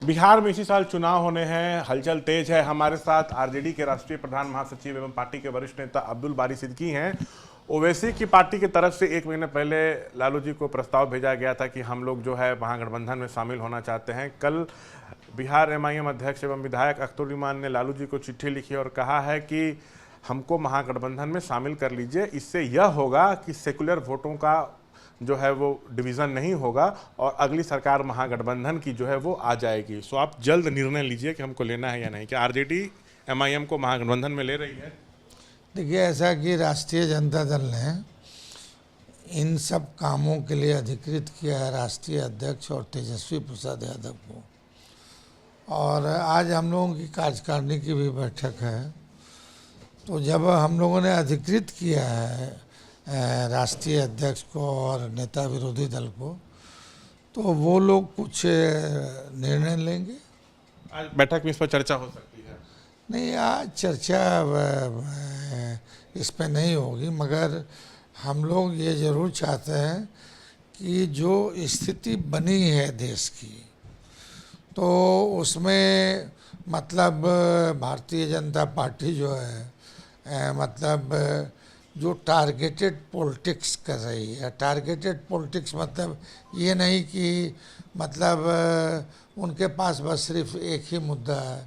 बिहार में इसी साल चुनाव होने हैं, हलचल तेज है। हमारे साथ आरजेडी के राष्ट्रीय प्रधान महासचिव एवं पार्टी के वरिष्ठ नेता अब्दुल बारी सिद्दीकी हैं। ओवैसी की पार्टी की तरफ से 1 महीने पहले लालू जी को प्रस्ताव भेजा गया था कि हम लोग जो है महागठबंधन में शामिल होना चाहते हैं। कल बिहार एमआईएम अध्यक्ष एवं विधायक अख्तरुद्दीन ने लालू जी को चिट्ठी लिखी और कहा है कि हमको महागठबंधन में शामिल कर लीजिए। इससे यह होगा कि सेकुलर वोटों का जो है वो डिवीज़न नहीं होगा और अगली सरकार महागठबंधन की जो है वो आ जाएगी। सो आप जल्द निर्णय लीजिए कि हमको लेना है या नहीं। क्या आरजेडी एमआईएम को महागठबंधन में ले रही है? देखिए, ऐसा कि राष्ट्रीय जनता दल ने इन सब कामों के लिए अधिकृत किया है राष्ट्रीय अध्यक्ष और तेजस्वी प्रसाद यादव को, और आज हम लोगों की कार्यकारिणी की भी बैठक है। तो जब हम लोगों ने अधिकृत किया है राष्ट्रीय अध्यक्ष को और नेता विरोधी दल को, तो वो लोग कुछ निर्णय लेंगे। आज बैठक में इस पर चर्चा हो सकती है? नहीं, आज चर्चा इस पे नहीं होगी, मगर हम लोग ये ज़रूर चाहते हैं कि जो स्थिति बनी है देश की, तो उसमें मतलब भारतीय जनता पार्टी जो है मतलब जो टारगेटेड पॉलिटिक्स कर रही है। टारगेटेड पॉलिटिक्स मतलब ये नहीं कि मतलब उनके पास बस सिर्फ एक ही मुद्दा है,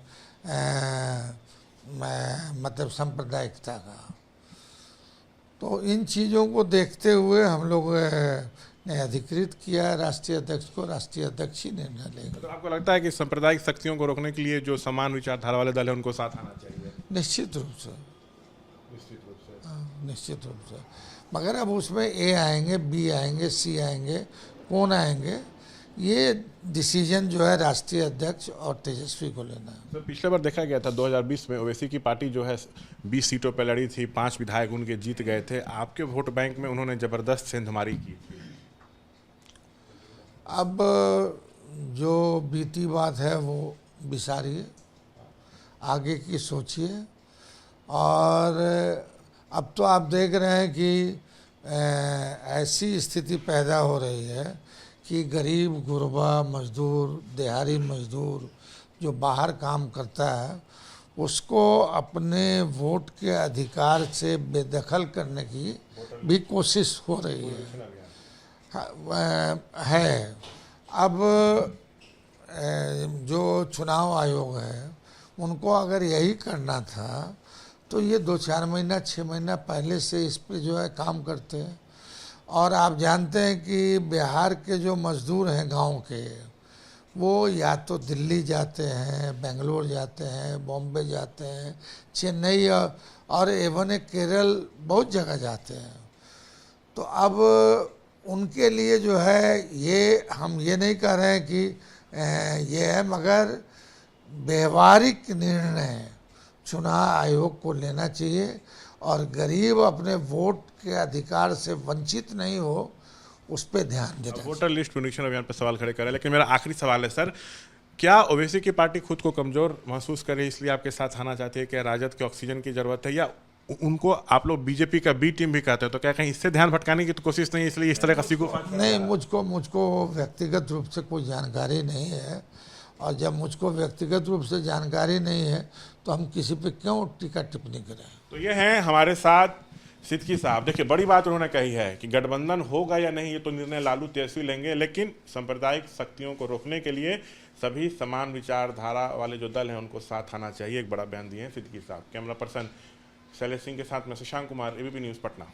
मतलब सांप्रदायिकता का। तो इन चीज़ों को देखते हुए हम लोग ने अधिकृत किया राष्ट्रीय अध्यक्ष को। राष्ट्रीय अध्यक्ष ही निर्णय लेंगे। तो आपको लगता है कि सांप्रदायिक शक्तियों को रोकने के लिए जो समान विचारधारा वाले दल है उनको साथ आना चाहिए? निश्चित रूप से, निश्चित रूप से। मगर अब उसमें ए आएंगे, बी आएंगे, सी आएंगे, कौन आएंगे, ये डिसीजन जो है राष्ट्रीय अध्यक्ष और तेजस्वी को लेना है। तो पिछले बार देखा गया था 2020 में ओवैसी की पार्टी जो है 20 सीटों पर लड़ी थी, 5 विधायक उनके जीत गए थे। आपके वोट बैंक में उन्होंने जबरदस्त सेंधमारी की। अब जो बीती बात है वो बिसारिए, आगे की सोचिए। और अब तो आप देख रहे हैं कि ऐसी स्थिति पैदा हो रही है कि गरीब गुरबा मजदूर, दिहाड़ी मजदूर जो बाहर काम करता है, उसको अपने वोट के अधिकार से बेदखल करने की भी कोशिश हो रही है। अब जो चुनाव आयोग है उनको अगर यही करना था तो ये 2-4 महीना 6 महीना पहले से इस पे जो है काम करते हैं। और आप जानते हैं कि बिहार के जो मजदूर हैं गांव के, वो या तो दिल्ली जाते हैं, बेंगलोर जाते हैं, बॉम्बे जाते हैं, चेन्नई और एवं केरल बहुत जगह जाते हैं। तो अब उनके लिए जो है ये हम ये नहीं कह रहे हैं कि ये है, मगर व्यवहारिक निर्णय चुनाव आयोग को लेना चाहिए और गरीब अपने वोट के अधिकार से वंचित नहीं हो, उस पर ध्यान देना। वोटर लिस्ट पुनरीक्षण अभियान पर सवाल खड़े कर रहे हैं, लेकिन मेरा आखिरी सवाल है सर, क्या ओवैसी की पार्टी खुद को कमजोर महसूस कर रही है इसलिए आपके साथ आना चाहती है? क्या राजद के ऑक्सीजन की जरूरत है, या उनको आप लोग बीजेपी का बी टीम भी कहते हैं, तो क्या कहीं इससे ध्यान भटकाने की तो कोशिश नहीं, इसलिए इस तरह का सिगुफा? नहीं, मुझको व्यक्तिगत रूप से कोई जानकारी नहीं है, और जब मुझको व्यक्तिगत रूप से जानकारी नहीं है तो हम किसी पे क्यों टीका टिप्पणी करें। तो ये हैं हमारे साथ सिद्दीकी साहब। देखिए, बड़ी बात उन्होंने कही है कि गठबंधन होगा या नहीं ये तो निर्णय लालू तेजस्वी लेंगे, लेकिन सांप्रदायिक शक्तियों को रोकने के लिए सभी समान विचारधारा वाले जो दल हैं उनको साथ आना चाहिए। एक बड़ा बयान दिए हैं सिद्दीकी साहब। कैमरा पर्सन शैलेश सिंह के साथ मैं शशांक कुमार, एबीपी न्यूज़ पटना।